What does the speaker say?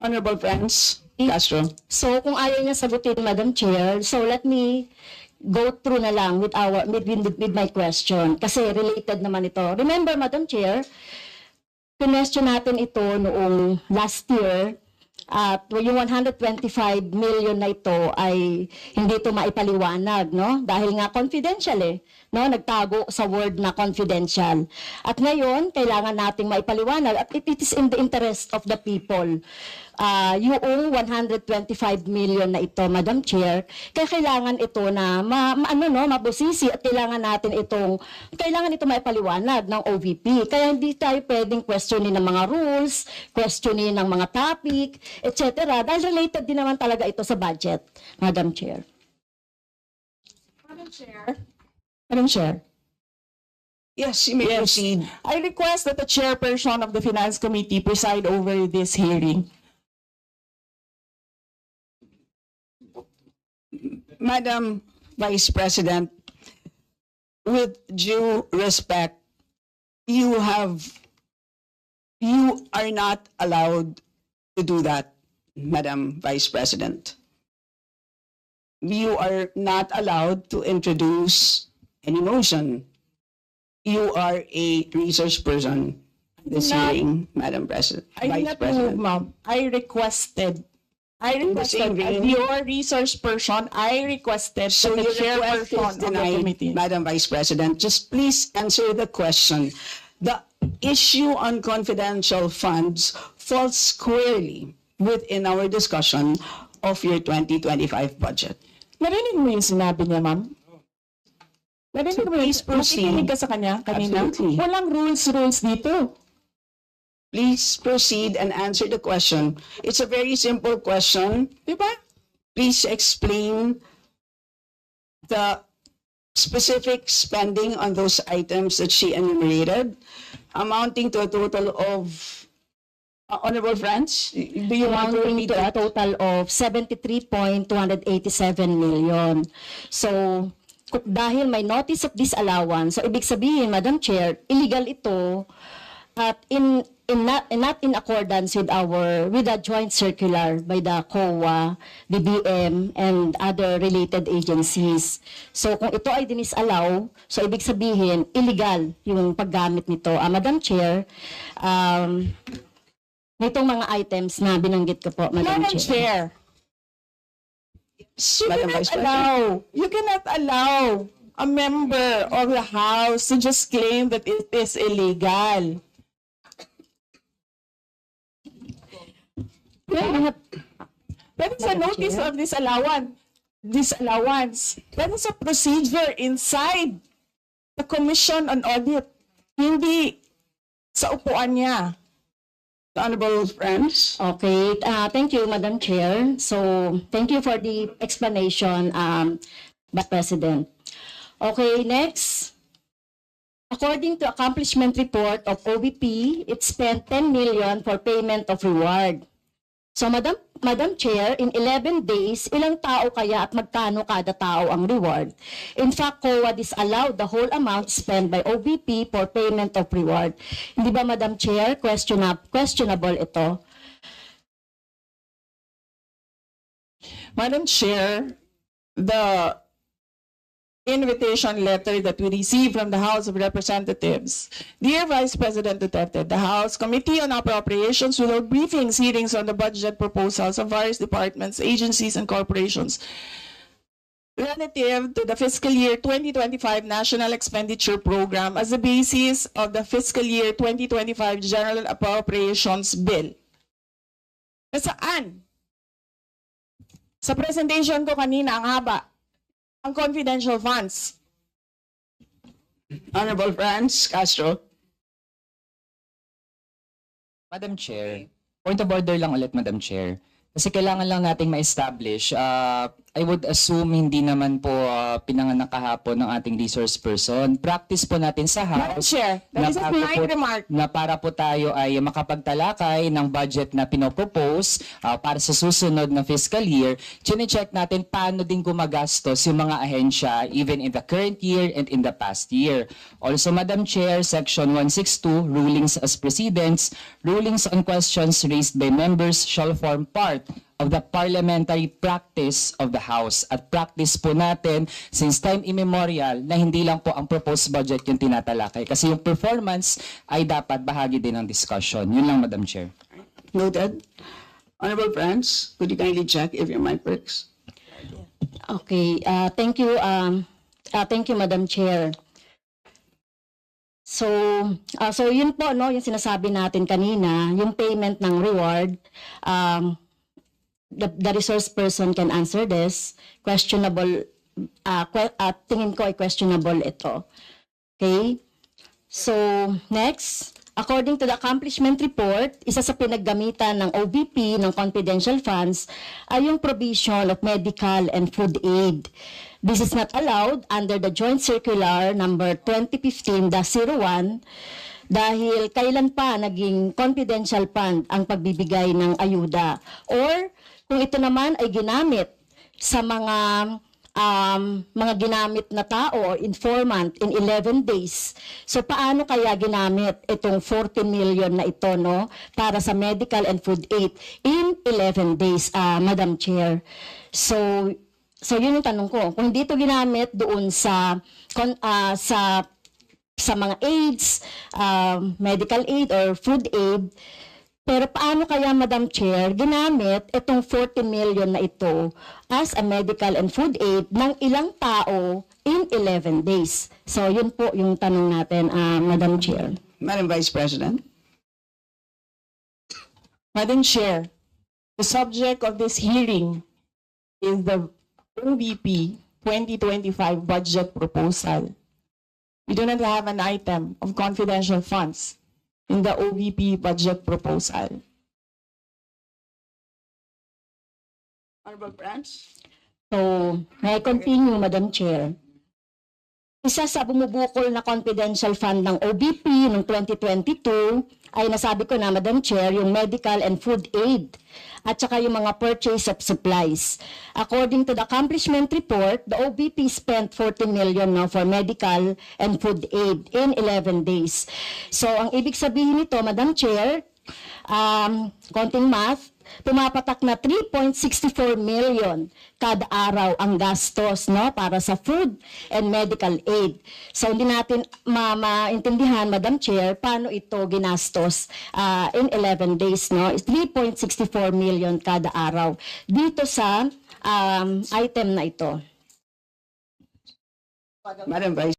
Honorable friends, Castro. So kung ayaw niya sagutin, Madam Chair, so let me go through na lang with my question kasi related naman ito. Remember, Madam Chair, question natin ito noong last year at yung 125 million na ito ay hindi ito maipaliwanag, no? Dahil nga confidential no? Nagtago sa word na confidential. At ngayon, kailangan nating maipaliwanag at it is in the interest of the people. Yung 125 million na ito, Madam Chair, kaya kailangan ito na mabusisi at kailangan ito maipaliwanag ng OVP. Kaya hindi tayo pwedeng questionin ng mga rules, questionin ng mga topic, etc. Dahil related din naman talaga ito sa budget, Madam Chair. Madam Chair. Yes, you may proceed. I request that the chairperson of the Finance Committee preside over this hearing. Madam Vice President, with due respect, you are not allowed to do that, Madam Vice President. You are not allowed to introduce any motion. You are a research person in this hearing, Madam President. I did not move, ma'am. I requested as your research person, I requested So that the your request chairperson is of the denied, committee. Madam Vice President. Just please answer the question. The issue on confidential funds falls squarely within our discussion of your 2025 budget. Narinig mo yung sinabi niya, ma'am? Narinig mo please proceed. nakikinig ka sa kanya kanina? Absolutely. Walang rules dito. Please proceed and answer the question. It's a very simple question. Di ba? Please explain the specific spending on those items that she enumerated, amounting to a total of, honorable friends, do you want to Amounting repeat to a that? total of 73.287 million. So, dahil may notice of disallowance, so ibig sabihin, Madam Chair, illegal ito at not in accordance with the joint circular by the COA, BBM, and other related agencies. So kung ito ay dinisallow, so ibig sabihin, illegal yung paggamit nito. Madam Chair, nitong mga items na binanggit ko po, Madam Chair. Madam Vice President. You cannot allow a member of the House to just claim that it is illegal. That is a notice of disallowance. That is a procedure inside the Commission on Audit. Hindi sa upuan niya. Honorable friends. Okay, thank you, Madam Chair. So, thank you for the explanation, Vice President. Okay, next. According to accomplishment report of OVP, it spent 10 million for payment of reward. So, Madam Chair, in 11 days, ilang tao kaya at magkano kada tao ang reward? In fact, COA disallowed the whole amount spent by OVP for payment of reward. Hindi ba, Madam Chair, questionable ito? Madam Chair, the invitation letter that we received from the House of Representatives. Dear Vice President Duterte, the House Committee on Appropriations will hold briefings, hearings on the budget proposals of various departments, agencies, and corporations relative to the fiscal year 2025 National Expenditure Program as the basis of the fiscal year 2025 General Appropriations Bill. Nasaan? Sa presentation ko kanina, ang haba. Ang confidential funds. Honorable friends, Castro. Madam Chair, point of order lang ulit, Madam Chair. Kasi kailangan lang nating ma-establish. I would assume hindi naman po pinanganak kahapon ng ating resource person. Practice po natin sa Madam House Chair, that is a bago polite remark. na para po tayo ay makapagtalakay ng budget na pinopropose para sa susunod na fiscal year, chine-check natin paano din gumagastos yung mga ahensya even in the current year and in the past year. Also, Madam Chair, Section 162, Rulings as Precedents, rulings on questions raised by members shall form part of the parliamentary practice of the House. At practice po natin since time immemorial na hindi lang po ang proposed budget yung tinatalakay. Kasi yung performance ay dapat bahagi din ng discussion. Yun lang, Madam Chair. Noted. Honorable friends, could you kindly check if your mic works? Okay, thank you, Madam Chair. So yun po, no, yung sinasabi natin kanina, yung payment ng reward, the resource person can answer this. Questionable, tingin ko ay questionable ito. Okay? So, next, according to the accomplishment report, isa sa pinaggamitan ng OVP ng confidential funds ay yung provision of medical and food aid. This is not allowed under the Joint Circular number 2015-01 dahil kailan pa naging confidential fund ang pagbibigay ng ayuda. Or kung ito naman ay ginamit sa mga ginamit na tao o informant in 11 days. So paano kaya ginamit itong 40 million na ito, no, para sa medical and food aid in 11 days, Madam Chair? So yun yung tanong ko. Kung dito ginamit doon sa mga aids, medical aid or food aid, pero paano kaya, Madam Chair, ginamit itong 40 million na ito as a medical and food aid ng ilang tao in 11 days? So yun po yung tanong natin, Madam Chair. Madam Vice President. Madam Chair, the subject of this hearing is the OVP 2025 budget proposal. We do not have an item of confidential funds in the OVP budget proposal. Honorable friends. So, may I continue, Madam Chair? Isa sa bumubukol na confidential fund ng OBP noong 2022 ay nasabi ko na, Madam Chair, yung medical and food aid at saka yung mga purchase of supplies. According to the accomplishment report, the OBP spent 40 million now for medical and food aid in 11 days. So, ang ibig sabihin nito, Madam Chair, konting math, pumapatak na 3.64 million kada araw ang gastos, no, para sa food and medical aid. So hindi natin maintindihan, Madam Chair, paano ito ginastos in 11 days, no? 3.64 million kada araw dito sa item na ito. Madam Vice